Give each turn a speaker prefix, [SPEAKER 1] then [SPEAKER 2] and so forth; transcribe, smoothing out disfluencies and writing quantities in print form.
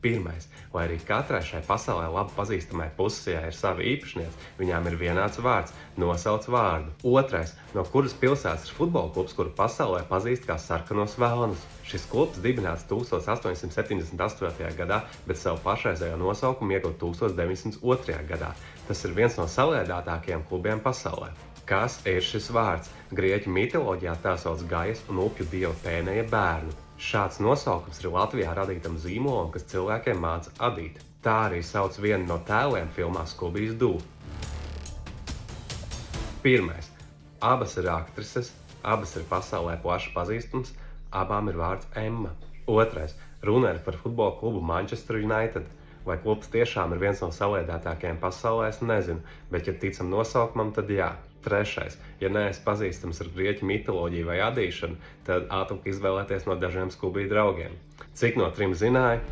[SPEAKER 1] Pirmais, lai arī katrai šai pasaulē labi pazīstamai pusējai ir sava īpašniece, viņām ir vienāds vārds, nosauc vārdu. Otrais, no kuras pilsētas ir futbola klubs, kuru pasaulē pazīst kā sarkanos velnus. Šis klubs dibināts 1878. gadā, bet savu pašreizējo nosaukumu ieguva 1902. gadā. Tas ir viens no saliedātākajiem klubiem pasaulē. Kas ir šis vārds? Grieķu mitoloģijā tā sauc Gajas un upju dieva Pēneja bērnu. Šāds nosaukums ir Latvijā radītam zīmolam, kas cilvēkiem māca adīt. Tā arī sauc vienu no tēliem filmā Scooby Doo. Pirmais. Abas ir aktrises, abas ir pasaulē plaši pazīstams, abām ir vārds Emma. Otrais. Runa ir par futbola klubu Manchester United. Vai klubs tiešām ir viens no saliedētākajiem pasaulē, es nezinu, bet, ja ticam nosaukumam, tad jā. Trešais. Ja neesi pazīstams ar grieķu mitoloģiju vai adīšanu, tad ātrāk izvēlēties no dažiem Scooby draugiem. Cik no 3 zināji?